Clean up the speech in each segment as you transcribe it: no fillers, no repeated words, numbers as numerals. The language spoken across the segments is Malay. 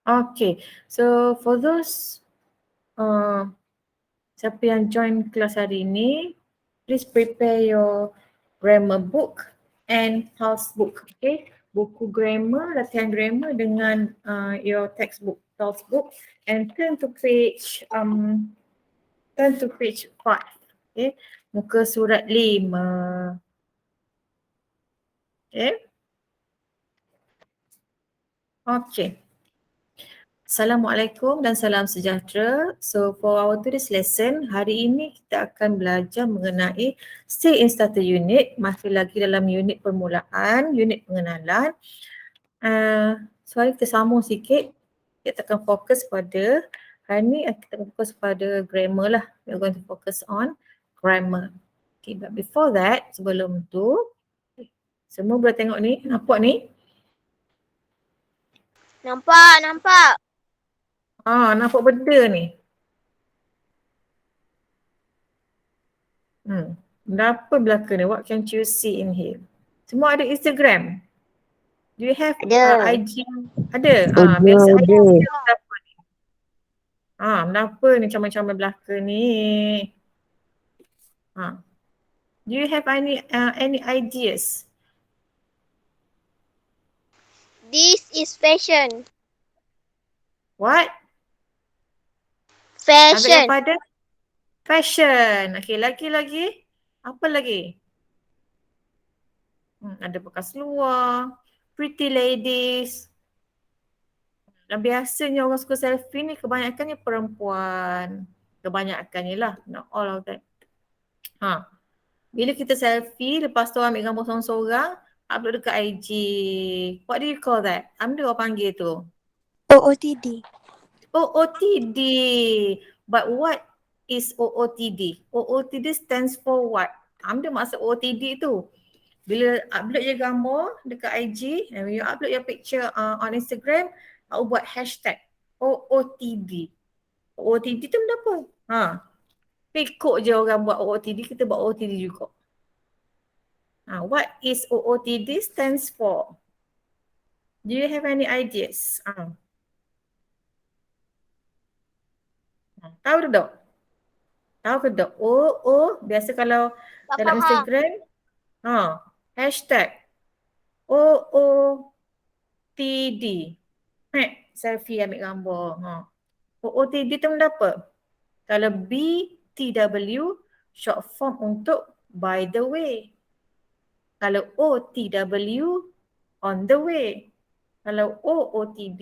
Okay, so for those siapa yang join kelas hari ini, please prepare your grammar book and pulse book. Okay, buku grammar, latihan grammar dengan your textbook, pulse book, and turn to page 5. Okay, muka surat 5. Okay. Okay. Assalamualaikum dan salam sejahtera. So for our today's lesson, hari ini kita akan belajar mengenai still in starter unit, masih lagi dalam unit permulaan, unit pengenalan. So hari kita sambung sikit, kita akan fokus pada, hari ni kita akan fokus pada grammar lah. We're going to focus on grammar. Okay, but before that, sebelum tu, semua boleh tengok ni, nampak ni? Nampak. Nampak benda ni. Berapa belakang ni? What can you see in here? Semua ada Instagram? Do you have Ada. IG? Ada. Biasa ada. Berapa ni? Berapa ni comel-comel belakang ni? Do you have any ideas? This is fashion. What? Agak yang Fashion. pada? Fashion. Okay, lagi-lagi? Apa lagi? Ada bekas luar, pretty ladies. Dan biasanya orang suka selfie ni kebanyakannya perempuan. Kebanyakannya lah, not all of that. Bila kita selfie, lepas tu ambil gambar seorang-seorang, upload dekat IG. What do you call that? Amda orang panggil tu? OOTD. OOTD. But what is OOTD? OOTD stands for what? Amda maksud OOTD tu. Bila upload je gambar dekat IG, and when you upload your picture on Instagram, aku buat hashtag OOTD. OOTD tu benda apa? Ikut je orang buat OOTD, kita buat OOTD juga. What is OOTD stands for? Do you have any ideas? Tahu tak? Tahu ke tak? Biasa kalau Tak dalam faham. Instagram, hashtag OOTD. Selfie ambil gambar. OOTD tu benda apa? Kalau BTW, short form untuk by the way. Kalau OTW, on the way. Kalau OOTD,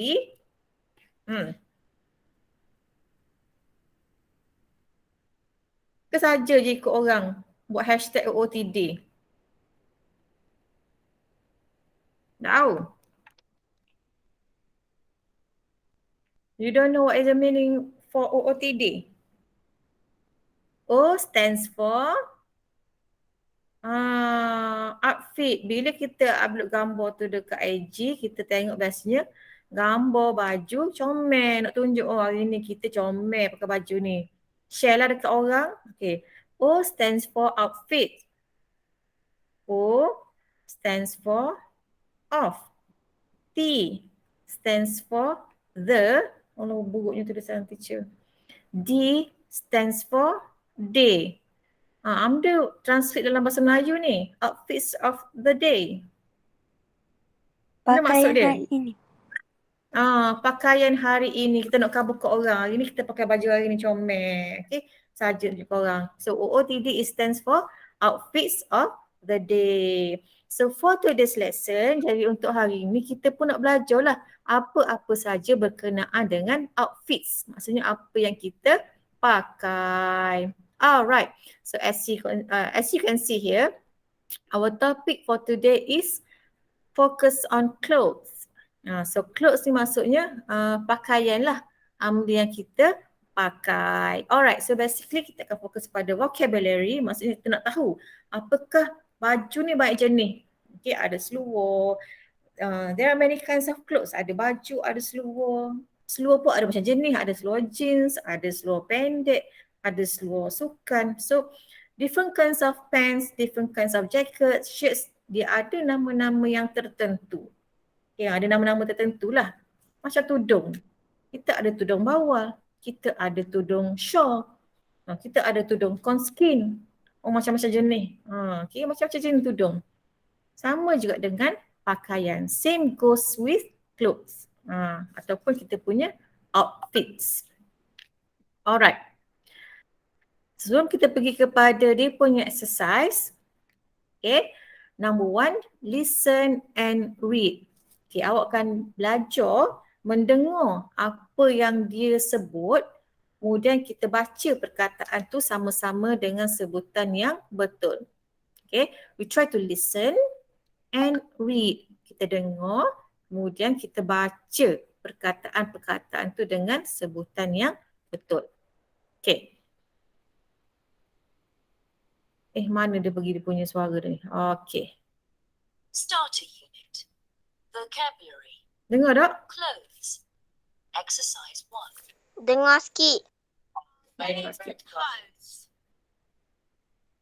ke saja je ikut orang buat hashtag OOTD? Tahu? You don't know what is the meaning for OOTD? O stands for outfit. Bila kita upload gambar tu dekat IG, kita tengok biasanya gambar baju comel. Nak tunjuk hari ni kita comel pakai baju ni. Share lah dekat orang. Okay. O stands for outfit. O stands for of. T stands for the. Oh, buruknya tulisan teacher. D stands for day. Amda translate dalam bahasa Melayu ni. Outfits of the day. Apa maksud dia? Hari ini. Pakaian hari ini. Kita nak cover ke orang. Hari ni kita pakai baju hari ni comel. Okay. Saja je korang. So OOTD stands for outfits of the day. So for today's lesson, jadi untuk hari ini kita pun nak belajar lah apa-apa saja berkenaan dengan outfits. Maksudnya apa yang kita pakai. Alright. So as you can see here, our topic for today is focus on clothes. So clothes ni maksudnya pakaian lah. Yang kita pakai. Alright, so basically kita akan fokus pada vocabulary. Maksudnya kita nak tahu apakah baju ni banyak jenis. Okay, ada seluar. There are many kinds of clothes. Ada baju, ada seluar. Seluar pun ada macam jenis. Ada seluar jeans, ada seluar pendek, ada seluar sukan. So different kinds of pants, different kinds of jackets, shirts. Dia ada nama-nama yang tertentu. Okay, ada nama-nama tertentu lah. Macam tudung. Kita ada tudung bawal, kita ada tudung shawl, kita ada tudung conskin. Oh, macam-macam jenis. Okay, macam-macam jenis tudung. Sama juga dengan pakaian. Same goes with clothes. Ataupun kita punya outfits. Alright. Sebelum kita pergi kepada dia punya exercise, okay, number 1, listen and read. Okay, awak akan belajar mendengar apa yang dia sebut, kemudian kita baca perkataan tu sama-sama dengan sebutan yang betul. Okay, we try to listen and read. Kita dengar, kemudian kita baca perkataan-perkataan tu dengan sebutan yang betul. Okay. Mana dia pergi dia punya suara ni? Okay. Starter unit. Vocabulary. Dengar tak? Clothes. Exercise 1. Dengar sikit. Favorite clothes.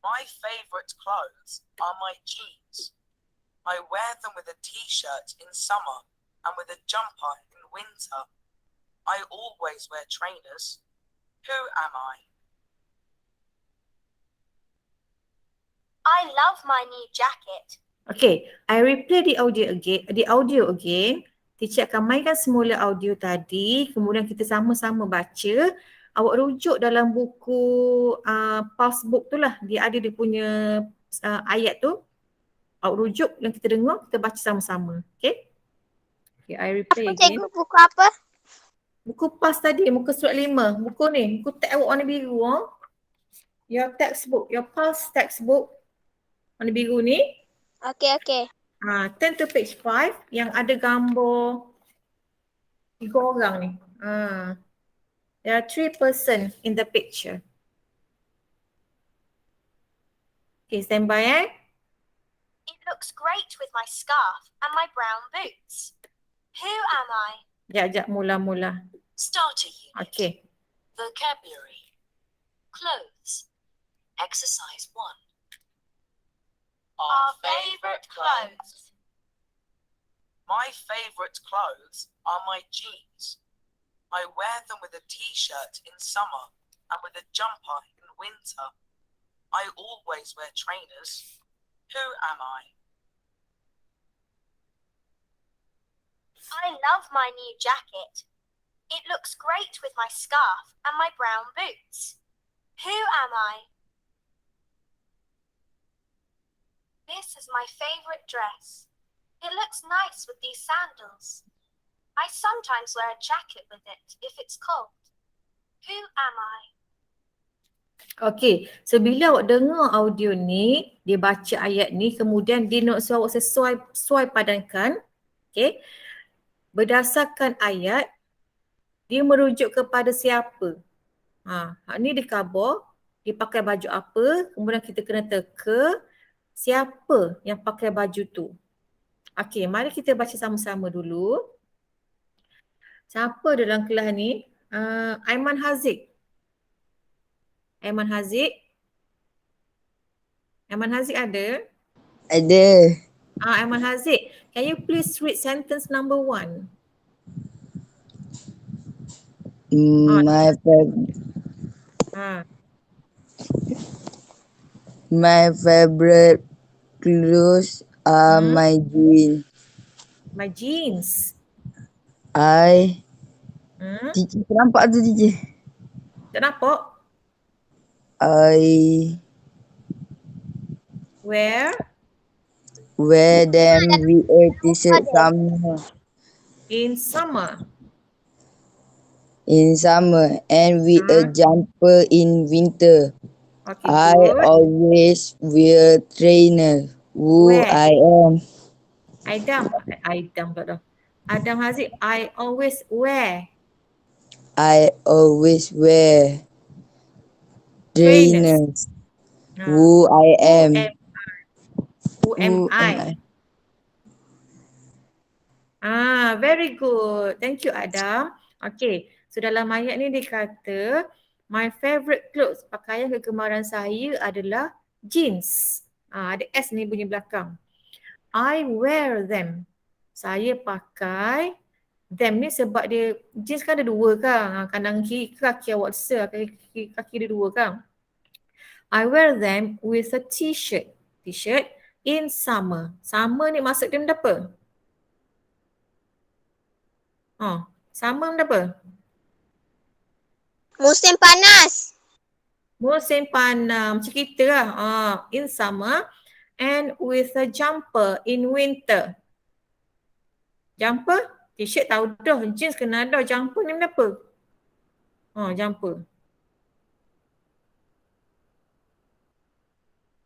My favorite clothes are my jeans. I wear them with a t-shirt in summer and with a jumper in winter. I always wear trainers. Who am I? I love my new jacket. Okay, I replay the audio again. Teacher akan mainkan semula audio tadi, kemudian kita sama-sama baca. Awak rujuk dalam buku pulse book tu lah, dia ada dia punya ayat tu. Awak rujuk yang kita dengar, kita baca sama-sama. Okay? Okay, I replay Apa again. cikgu, buku apa? Buku pulse tadi, muka surat 5. Buku ni, buku teks awak warna biru. Your textbook, your pulse textbook warna biru ni. Okey. Turn to page 5 yang ada gambar 3 orang ni. There are 3 person in the picture. Okay, stand by It looks great with my scarf and my brown boots. Who am I? Sekejap, mula-mula. Starter unit. Okay. Vocabulary. Clothes. Exercise 1. Our favorite clothes. My favorite clothes are my jeans. I wear them with a t-shirt in summer and with a jumper in winter. I always wear trainers. Who am I? I love my new jacket. It looks great with my scarf and my brown boots. Who am I? This is my favorite dress. It looks nice with these sandals. I sometimes wear a jacket with it if it's cold. Who am I? Okay, so bila awak dengar audio ni, dia baca ayat ni, kemudian dia nak suruh awak sesuai padankan. Okay, berdasarkan ayat, dia merujuk kepada siapa. Ni dia khabar, dia pakai baju apa, kemudian kita kena teka siapa yang pakai baju tu. Okay, mari kita baca sama-sama dulu. Siapa dalam kelas ni? Aiman Haziq. Aiman Haziq ada? Ada. Aiman Haziq, can you please read sentence number 1? My favorite clothes are my jeans. My jeans. Cici nampak tu cici? Tak nampak? I Where? wear them with a t-shirt In summer. in summer and with a jumper in winter. Okay, I good. always wear trainer. Who Where? I am. Adam Haziq, I always wear I always wear trainers. Who I am. Who am I? Very good. Thank you, Adam. Okay, so dalam ayat ni dia kata, my favorite clothes, pakaian kegemaran saya adalah jeans. Ada S ni bunyi belakang. I wear them. Saya pakai Them ni sebab dia, jeans kan ada dua kan. Kanan kiri kaki awak besar, kaki dia dua kan. I wear them with a t-shirt. T-shirt in summer. Summer ni maksud dia benda apa? Summer benda apa? Musim panas. Musim panas. Macam kita lah. In summer and with a jumper in winter. Jumper? T-shirt tahu dah. Jeans kena ada. Jumper ni benda apa? Jumper.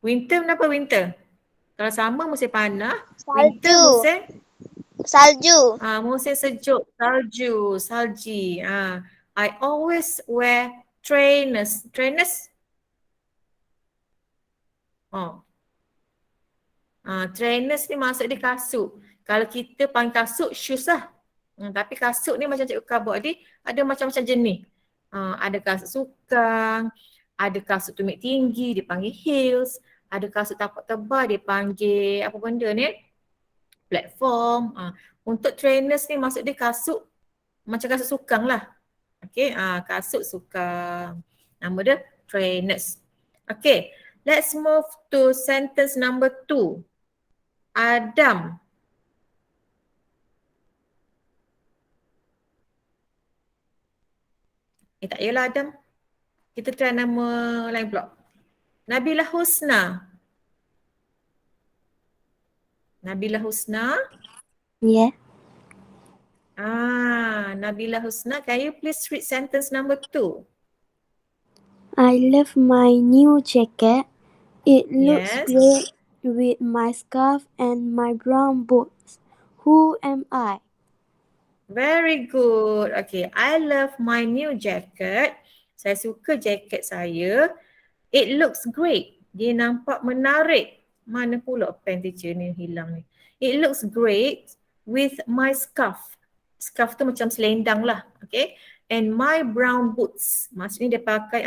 Winter benda apa winter? Kalau summer musim panas. Winter Salju. musim? Salju. Musim sejuk. Salju. Salji. I always wear trainers. Trainers? Trainers ni maksud dia kasut. Kalau kita panggil kasut, shoes lah. Tapi kasut ni macam Cikgu Kak buat tadi, ada macam-macam jenis. Ada kasut sukang, ada kasut tumit tinggi, dipanggil heels. Ada kasut tapak tebal, dipanggil apa benda ni? Platform. Untuk trainers ni maksud dia kasut, macam kasut sukang lah. Okay, kasut sukang. Nama dia trainers. Okay, let's move to sentence number 2. Adam. Tak payahlah Adam. Kita try nama lain pula. Nabila Husna. Nabila Husna. Yeah. Nabila Husna, can you please read sentence number 2? I love my new jacket. It looks Yes. great with my scarf and my brown boots. Who am I? Very good. Okay, I love my new jacket. Saya suka jaket saya. It looks great. Dia nampak menarik. Mana pula pen teacher ni hilang ni. It looks great with my scarf. Scarf tu macam selendang lah. Okay. And my brown boots. Maksudnya dia pakai,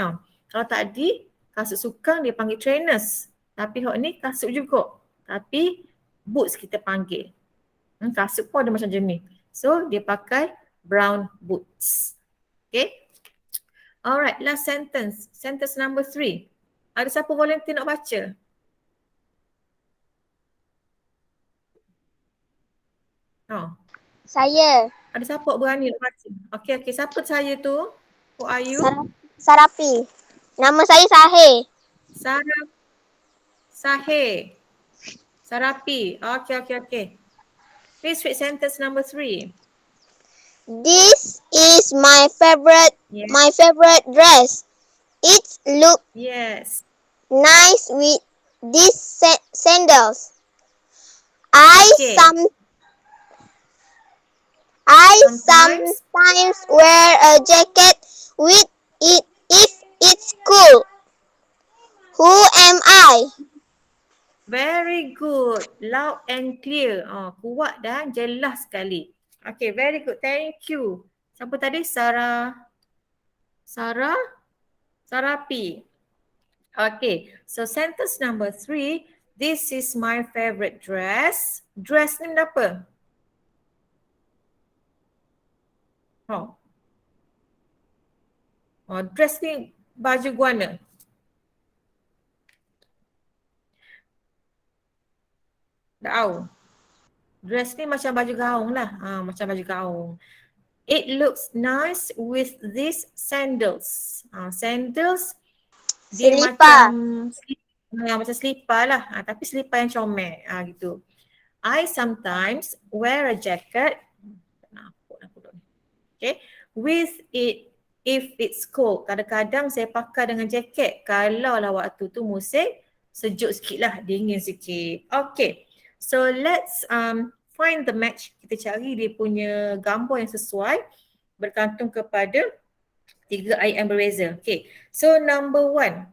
kalau tadi kasut sukang dia panggil trainers. Tapi hok ni kasut juga. Tapi boots kita panggil. Kasut pun ada macam jenis. So dia pakai brown boots. Okay. Alright, last sentence. Sentence number 3. Ada siapa volunteer nak baca? Saya. Ada siapa berani nak baca? Okay. Siapa saya tu? Who are you? Sarapi. Nama saya Sahe. Sahe. Sarapi. Okay. Please read sentence number 3. This is my favorite Yes. my favorite dress. It look Yes. nice with these sandals. I Okay. sometimes wear a jacket with it if it's cool. Who am I? Very good. Loud and clear. Kuat dan jelas sekali. Okay, very good. Thank you. Siapa tadi? Sarapi. Okay, so sentence number 3. This is my favorite dress. Dress ni benda apa? Dress ni baju guana. Tak tahu. Dress ni macam baju gaung lah. Macam baju gaung. It looks nice with these sandals. Sandals dia Selipar. macam selipar lah. Tapi selipar yang comel. Gitu. I sometimes wear a jacket. Okay. With it if it's cold. Kadang-kadang saya pakai dengan jaket. Kalau lah waktu tu musim sejuk sikit lah. Dingin sikit. Okay. So let's find the match. Kita cari dia punya gambar yang sesuai bergantung kepada 3 ayat yang berbeza. Okay. So number 1.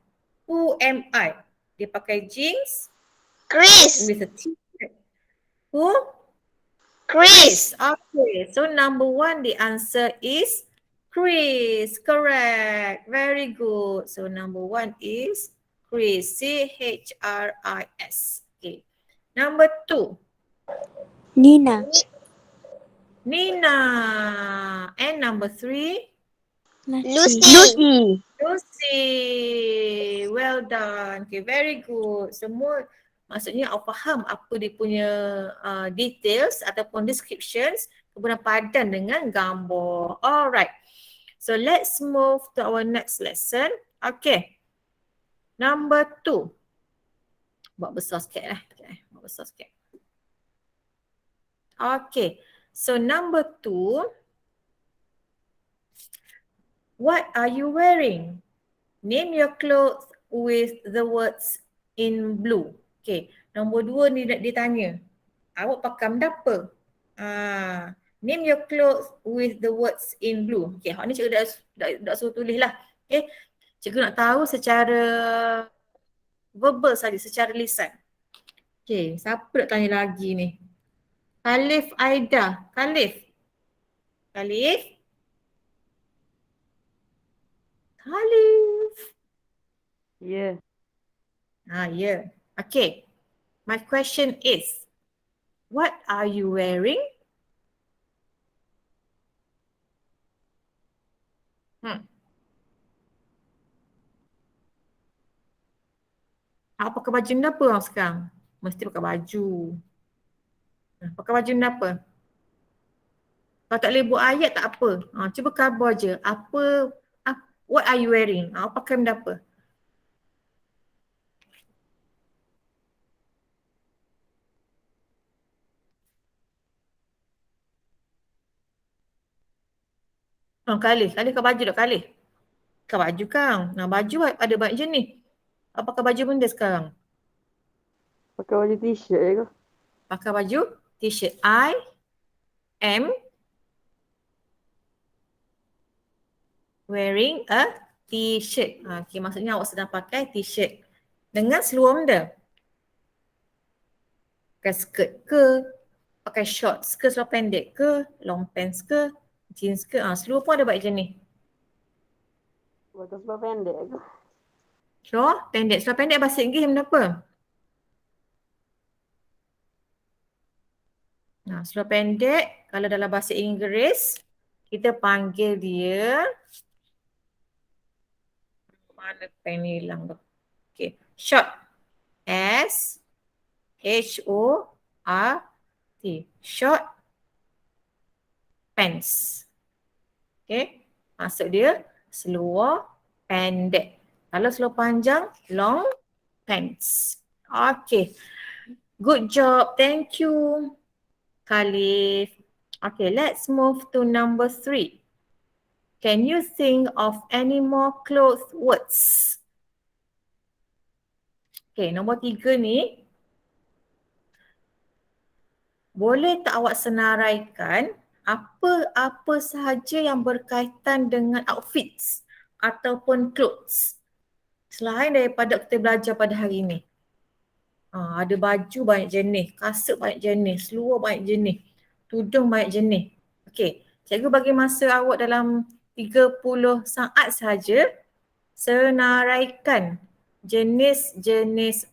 Who am I? Dia pakai jeans Chris. with a t-shirt. Who? Chris. Okay. So number 1, the answer is Chris. Correct. Very good. So number 1 is Chris. C-H-R-I-S. Okay. Number 2. Nina. Nina. And number 3, Lucy. Lucy. Well done. Okay, very good. Semua maksudnya awak faham apa dia punya details ataupun descriptions, kemudian padan dengan gambar. Alright. So let's move to our next lesson. Okay. Number 2. Buat besar sikit Okay, buat besar sikit. Okay. So number 2. What are you wearing? Name your clothes with the words in blue. Okay. Nombor 2 ni dia tanya. Awak pakai benda apa? Name your clothes with the words in blue. Okay. Hak ni cikgu dah suruh tulis lah. Okay. Cikgu nak tahu secara verbal saja, secara lisan. Okay. Siapa nak tanya lagi ni? Khalif Aida. Khalif. Khalif. Khalif. Yeah. Yeah. Okay. My question is, what are you wearing? Awak pakai baju benda apa awak sekarang? Mesti pakai baju. Pakai baju benda apa? Kalau tak boleh buat ayat tak apa. Cuba khabar je. What are you wearing? Awak pakai benda apa? Khalif pakai baju tak Khalif? Pakai baju kang. Baju ada banyak jenis. Awak pakai baju benda sekarang? Pakai baju t-shirt je ke? Pakai baju t-shirt. I am wearing a t-shirt. Okay, maksudnya awak sedang pakai t-shirt. Dengan seluar benda. Pakai skirt ke? Pakai shorts ke? Seluar pendek ke? Long pants ke? Jeans ke? Seluar pun ada banyak jenis. Pakai seluar pendek ke? Seluar pendek. Seluar pendek bahasa Inggeris benda apa? Seluar pendek kalau dalam bahasa Inggeris kita panggil dia, mana pen ni hilang tu. Okay. Short. S-H-O-R-T. Short pants. Okay. Maksud dia seluar pendek. Kalau seluar panjang, long pants. Okay. Good job. Thank you, Khalif. Okay, let's move to number 3. Can you think of any more clothes words? Okay, nombor 3 ni. Boleh tak awak senaraikan apa-apa sahaja yang berkaitan dengan outfits ataupun clothes selain daripada kita belajar pada hari ini? Ada baju banyak jenis, kasut banyak jenis, seluar banyak jenis, tudung banyak jenis. Okey, cikgu bagi masa awak dalam 30 saat saja senaraikan jenis-jenis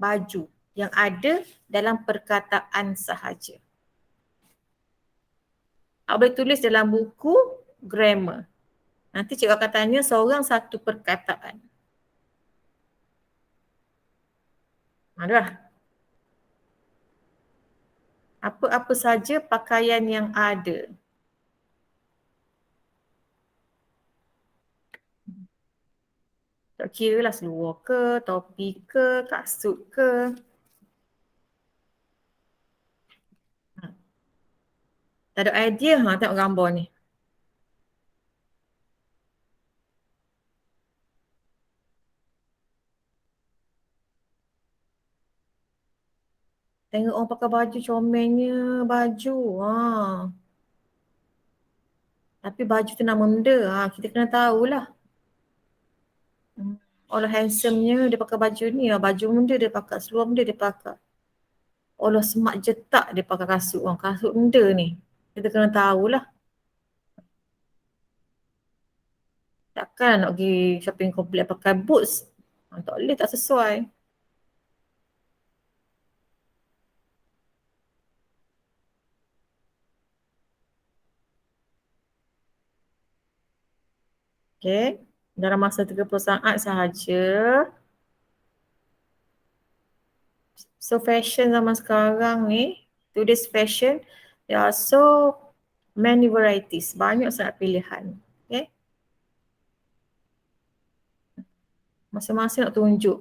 baju yang ada dalam perkataan sahaja. Awak boleh tulis dalam buku grammar. Nanti cikgu akan tanya seorang satu perkataan. Ada. Apa-apa saja pakaian yang ada. Tak kira lah seluar ke, topi ke, kasut ke. Tak ada idea tengok gambar ni. Tengok orang pakai baju comelnya baju. Tapi baju tu nama benda. Kita kena tahulah. Allah handsome-nya dia pakai baju ni. Baju benda dia pakai, seluar benda dia pakai. Allah smart jetak dia pakai kasut. Kasut benda ni. Kita kena tahulah. Takkan nak pergi shopping complex pakai boots. Tak boleh, tak sesuai. Okay. Dalam masa 30 saat sahaja. So fashion zaman sekarang ni, today's fashion, there are so many varieties. Banyak sangat pilihan. Okay. Masing-masing nak tunjuk.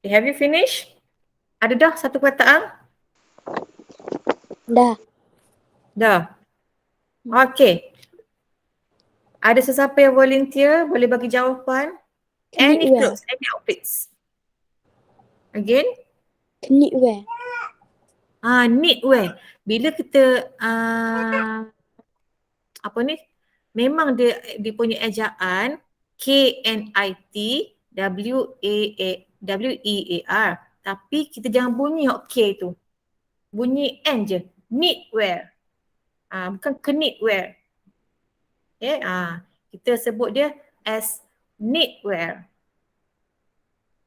Okay, have you finished? Ada dah satu perkataan? Dah. Dah. Okay. Ada sesiapa yang volunteer boleh bagi jawapan? Any Knitwear. clothes, any outfits. Again? Knitwear. Knitwear. Bila kita apa ni? Memang dia punya ejaan KNITWEAR. Tapi kita jangan bunyi K tu. Bunyi N je. Knitwear. Bukan knitwear. Okay, kita sebut dia as knitwear.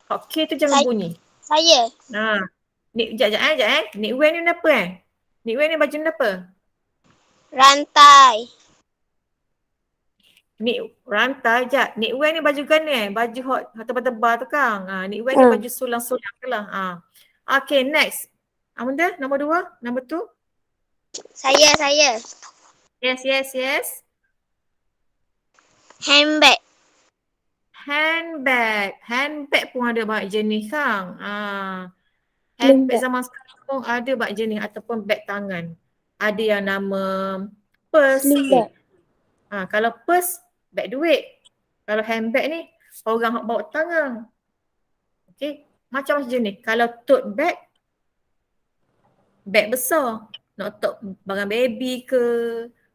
K tu jangan bunyi. Saya. Sekejap. Knitwear ni apa Knitwear ni baju ni apa? Rantai. Rantai je. Knitwear ni baju gana baju hot tebal-tebal tu kan. Knitwear ni baju sulang-sulang ke lah. Okay, next. Amanda, nombor 2, nombor 2. Saya. Yes. Handbag. Handbag pun ada banyak jenis kan. Sling Handbag bag. zaman sekarang pun ada banyak jenis ataupun beg tangan. Ada yang nama purse. Sling bag. Kalau purse, beg duit. Kalau handbag ni, orang bawa tangan. Okay, macam-macam jenis. Kalau tote bag, beg besar. Nak letak barang baby ke,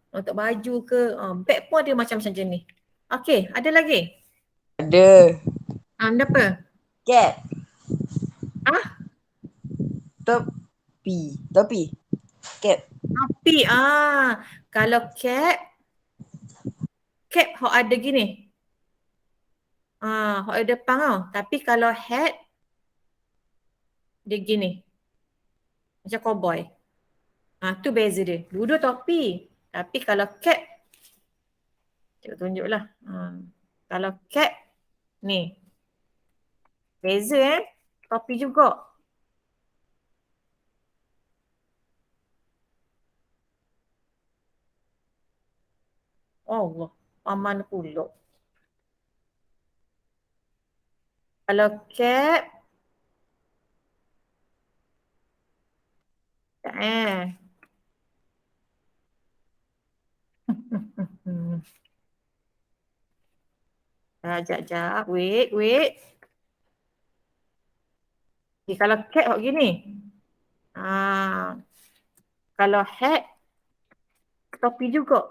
nak letak baju ke. Beg pun ada macam-macam jenis. Okay, ada lagi? Ada. Benda apa? Cap. Topi. Cap. Topi. Kalau cap hok ada gini. Hok ada depan tau. Tapi kalau hat, dia gini. Macam cowboy. Tu beza dia. Dua-dua topi. Tapi kalau cap, cikgu tunjuklah. Kalau cap, ni. Beza topi juga. Allah, paman pula. Kalau cap, Sekejap. Wait. Okay, kalau cap hok gini. Kalau hat, topi juga.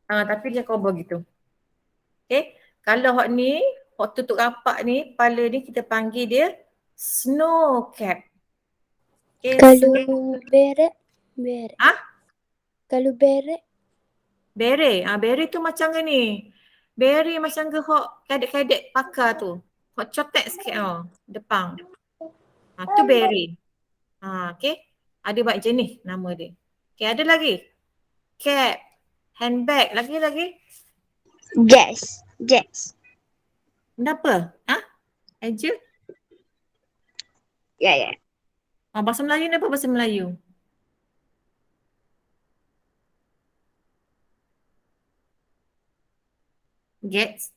Tapi dia cover gitu. Okay. Kalau hok ni, hok tutup rapat ni, kepala ni kita panggil dia snow cap. Okay, Kalau beret. Kalau beret. beret. Beret tu macam ni. Beret macam ke hok kadek-kadek pakar tu. Hok cotek sikit depan. Tu beret. Okay. Ada banyak jenis nama dia. Okay, ada lagi. Cap. Handbag. Lagi. Jazz. Kenapa? Aja? Ya. Bahasa Melayu ni apa bahasa Melayu? Gets?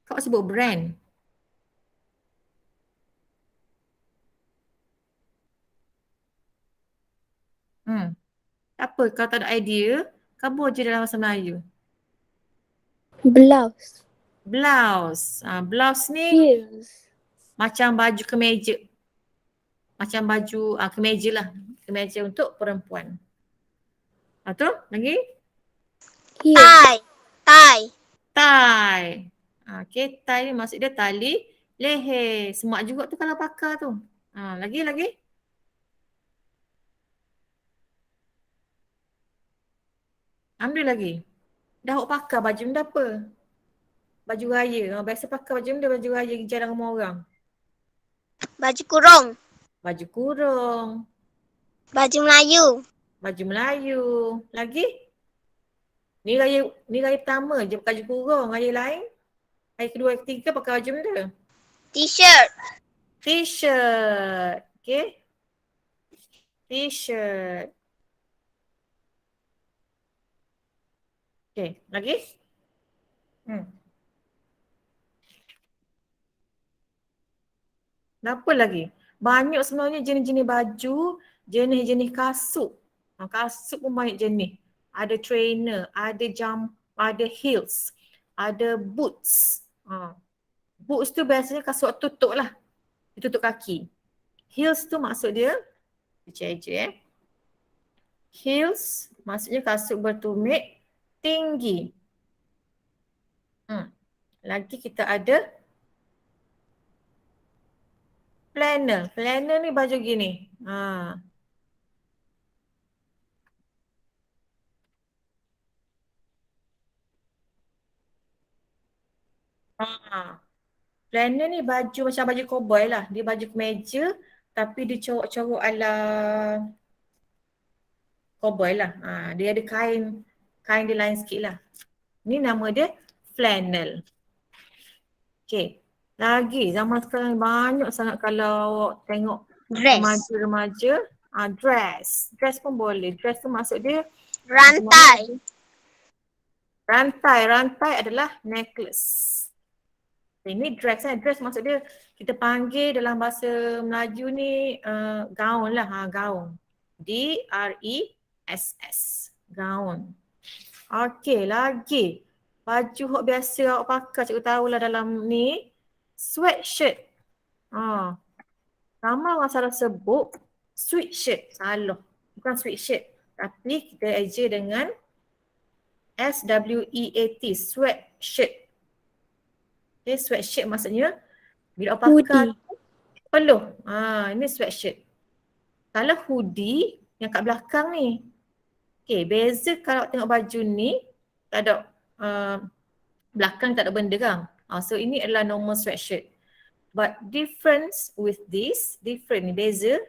Kau sebut brand. Apa? Kalau tak ada idea, kabur je dalam bahasa Melayu. Blouse. Blouse ni Heels. macam baju kemeja. Macam baju kemeja lah. Kemeja untuk perempuan. Tu lagi? Heels. Tie. Okay, tie ni maksud dia tali leher. Semak juga tu kalau pakar tu. Lagi? Ambil lagi. Dah awak pakai baju ni dah apa? Baju raya. Biasa pakai baju ni dah baju raya jalan rumah orang. Baju kurung. Baju kurung. Baju Melayu. Baju Melayu. Lagi? Ni raya pertama je pakai baju kurung. Raya lain? Raya kedua, raya ketiga pakai baju benda. T-shirt. T-shirt. Okay. T-shirt. Okay. Lagi? Apa lagi? Banyak sebenarnya jenis-jenis baju, jenis-jenis kasut. Kasut pun banyak jenis. Ada trainer, ada ada heels, ada boots. Boots tu biasanya kasut tutup lah. Tutup kaki. Heels tu maksud dia, je. Heels maksudnya kasut bertumit tinggi. Lagi kita ada planner. Planner ni baju gini. Planner ni baju macam baju cowboy lah. Dia baju kemeja tapi dia corok-corok ala cowboy lah. Dia ada kain dia lain sikit lah. Ni nama dia flannel. Okay. Lagi zaman sekarang banyak sangat kalau awak tengok Dress. remaja-remaja. Dress. Dress pun boleh. Dress tu maksud dia Rantai. Rantai adalah necklace. Ini dress kan. Dress maksud dia kita panggil dalam bahasa Melayu ni gaun lah. Gaun. D-R-E-S-S. Gaun. Okey, lagi. Baju hok biasa awak pakai, cikgu tahulah dalam ni. Sweatshirt. Ramai orang salah sebut sweatshirt. Salah. Bukan sweatshirt. Tapi kita eja dengan S-W-E-A-T. Sweatshirt. Okay, sweatshirt maksudnya bila awak pakai peluh. Ini sweatshirt. Kalau hoodie yang kat belakang ni. Okay, beza kalau tengok baju ni tak ada belakang tak ada benda kan. So ini adalah normal sweatshirt. But difference with this, different ni beza.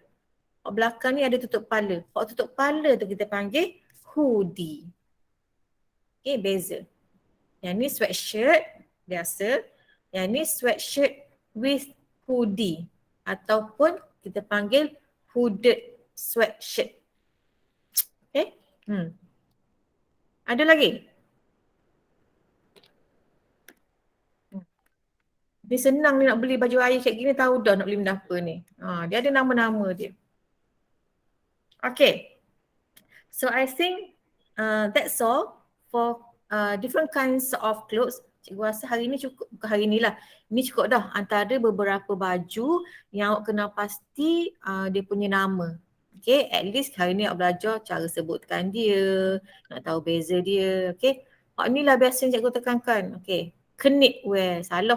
Belakang ni ada tutup kepala. Kalau tutup kepala tu kita panggil hoodie. Okay, beza. Yang ni sweatshirt biasa. Yang ni sweatshirt with hoodie. Ataupun kita panggil hooded sweatshirt. Okay. Ada lagi? Ni senang ni nak beli baju raya kayak gini, tahu dah nak beli benda apa ni. Dia ada nama-nama dia. Okay. So I think that's all for different kinds of clothes. Cikgu rasa hari ni cukup, bukan hari ni lah. Ini cukup dah antara beberapa baju yang awak kena pasti dia punya nama. Okay, at least hari ni awak belajar cara sebutkan dia, nak tahu beza dia. Okay, inilah biasa yang cikgu tekankan. Okay, knitwear. Salah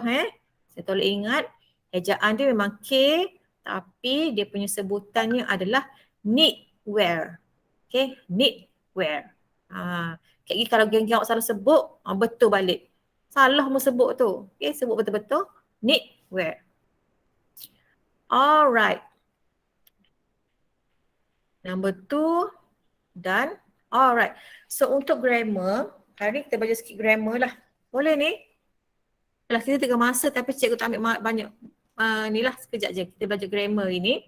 saya tolong ingat. Ejaan dia memang K tapi dia punya sebutannya adalah knitwear. Okay, knitwear. Kayak gini kalau geng-geng awak salah sebut, betul balik. Salah mu sebut tu. Okay, sebut betul-betul. Knitwear. Alright. Number 2 done. Alright. So untuk grammar, hari ni kita baca sikit grammar lah. Boleh ni? Kalau kita tengah masa tapi cikgu tak ambil banyak ni lah sekejap je. Kita belajar grammar ini.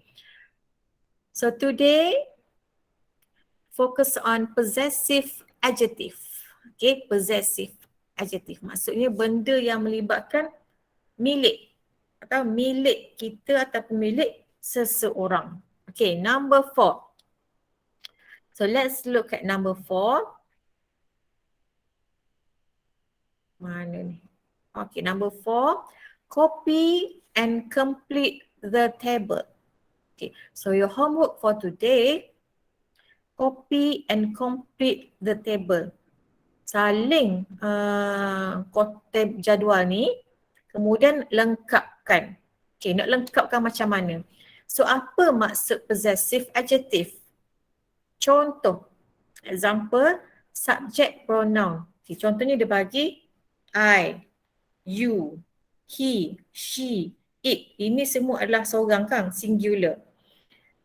So today, focus on possessive adjective. Okay, possessive adjective. Maksudnya benda yang melibatkan milik atau milik kita ataupun milik seseorang. Okay, number 4. So let's look at number 4. Mana ni? Okay, number 4. Copy and complete the table. Okay, so your homework for today, copy and complete the table. Saling jadual ni, kemudian lengkapkan. Okay, nak lengkapkan macam mana? So apa maksud possessive adjective? Contoh, example, subject pronoun. Okay, contohnya dia bagi I, you, he, she, it. Ini semua adalah seorang kan, singular.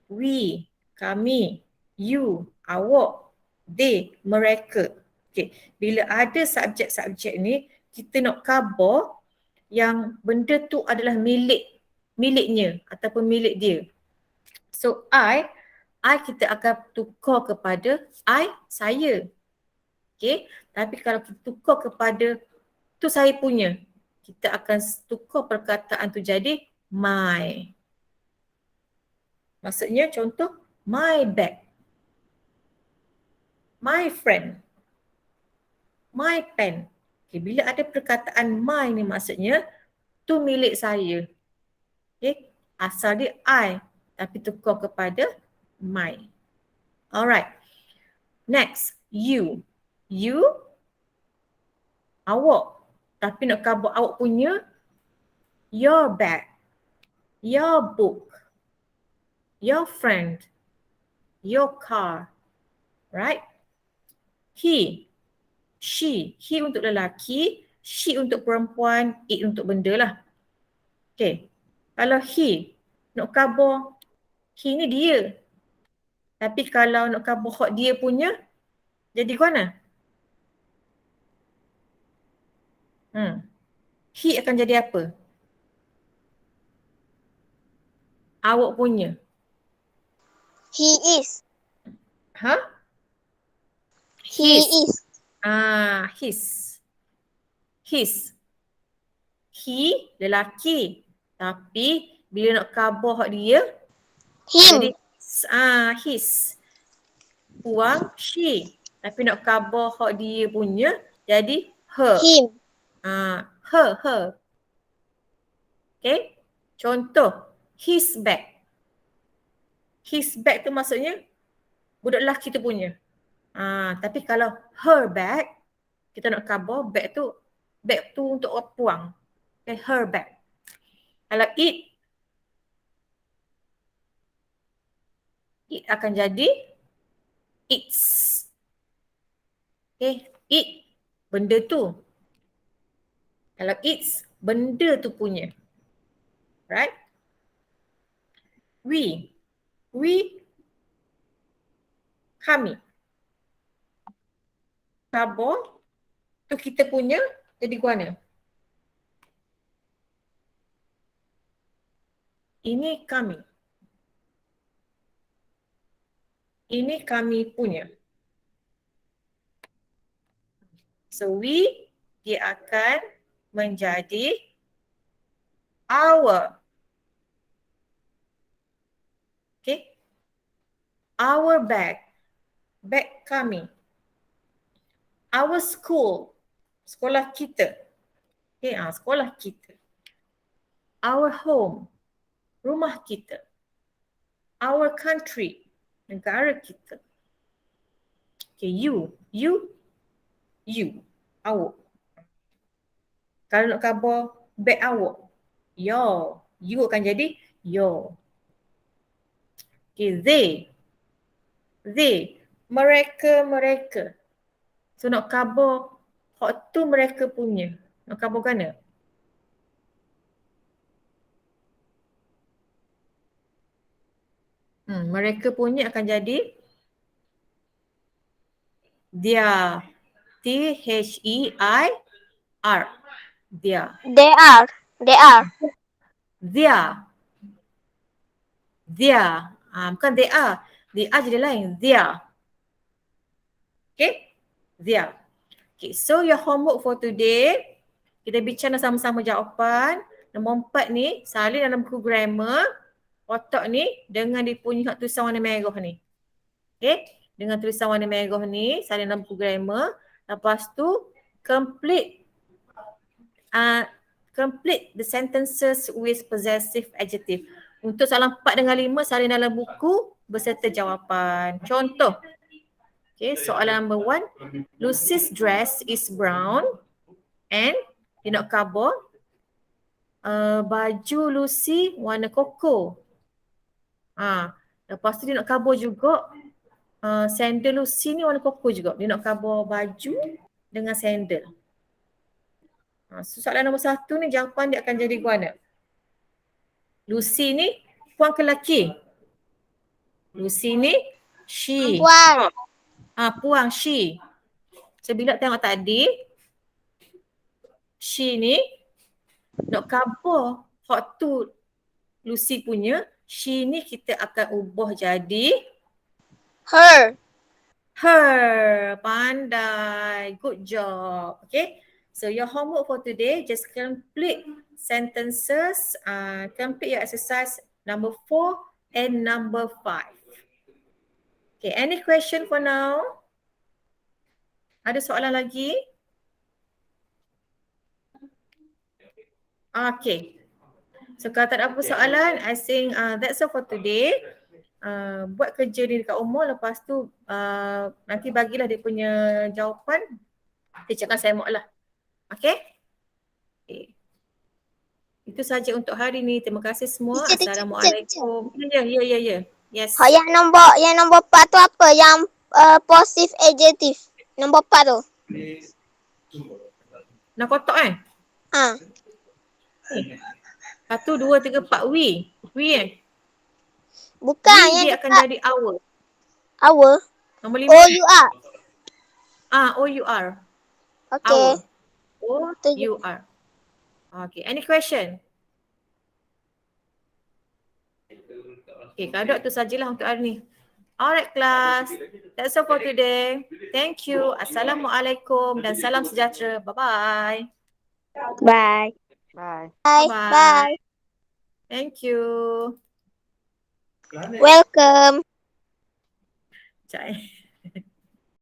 We, kami, you, awak, they, mereka. Okay. Bila ada subjek-subjek ni, kita nak khabar yang benda tu adalah miliknya ataupun milik dia. So I kita akan tukar kepada saya. Okay. Tapi kalau kita tukar kepada tu saya punya, kita akan tukar perkataan tu jadi my. Maksudnya contoh, my bag, my friend, my pen. Okay, bila ada perkataan my ni maksudnya tu milik saya. Okay, asal dia I tapi tukar kepada my. Alright. Next, you. You, awak. Tapi nak khabar awak punya, your bag, your book, your friend, your car. Right? He, she. He untuk lelaki, she untuk perempuan, it untuk benda lah. Okay. Kalau he, nak khabar he ni dia. Tapi kalau nak khabar hak dia punya, jadi ke mana? He akan jadi apa? Awak punya. He is. Huh? He is. His. His. He, lelaki. Tapi bila nak khabar hak dia, jadi Him. his. Puang, she. Tapi nak khabar hak dia punya, jadi her. Him. Her. Okay. Contoh, his bag. His bag tu maksudnya budak lelaki tu punya. Tapi kalau her bag, kita nak khabar bag tu untuk orang puang. Okay, her bag. Kalau it akan jadi its. Okay, it benda tu. Kalau it's, benda tu punya. Right? We, kami. Khabar tu kita punya, jadi ke mana? Ini kami. Ini kami punya. So we, dia akan menjadi our. Okay. Our bag. Bag kami. Our school. Sekolah kita. Okay, sekolah kita. Our home. Rumah kita. Our country. Negara kita. Okay, you. Awak. Kalau nak khabar bag awak, your. You akan jadi your. Okay, they. Mereka. So nak khabar hak tu mereka punya. Nak khabar mana? Mereka punya akan jadi their. T-H-E-I-R. Their. They are. Their. Bukan they are. They are jadi lain. Their. Okay? Their. Okay, so your homework for today, kita bincang sama-sama jawapan. Nombor 4 ni, salin dalam buku grammar. Otak ni dengan dia punya tulisan warna merah ni. Okay? Dengan tulisan warna merah ni, salin dalam buku grammar. Lepas tu, complete the sentences with possessive adjective. Untuk soalan 4 dengan 5, salin dalam buku beserta jawapan. Contoh. Okay, soalan number 1. Lucy's dress is brown and dia nak khabar baju Lucy warna koko. Lepas tu dia nak khabar juga Sandal Lucy ni warna koko juga. Dia nak cover baju dengan sandal. Soalan nombor 1 ni jawapan dia akan jadi guana. Lucy ni puan ke lelaki? Lucy ni she. Puan. Puan, she. So bila tengok tadi, she ni nak cover hot tu Lucy punya, she ni kita akan ubah jadi Her. her. Pandai. Good job. Okay. So your homework for today, just complete sentences, complete your exercise number 4 and number 5. Okay, any question for now? Ada soalan lagi? Okay. So kalau tak ada apa soalan, I think that's all for today. Buat kerja ni dekat rumah, lepas tu nanti bagilah dia punya jawapan. Teacher akan semak lah. Okay? Itu saja untuk hari ni. Terima kasih semua. Teacher. Assalamualaikum. Ya. Yes. Yang nombor 4 tu apa? Yang positive adjective. Nombor 4 tu. Nak kotak kan? 1, 2, 3, 4. We Bukan We yang dia akan jadi our. our. Nombor 5. O-U-R. O-U-R. Okay. Our. O-U-R. Okay, any question? Okay, kalau tu sajalah untuk hari ni. Alright class, that's all for today. Thank you. Assalamualaikum dan salam sejahtera. Bye-bye. Bye. Bye. Bye. Thank you. Welcome. Sekejap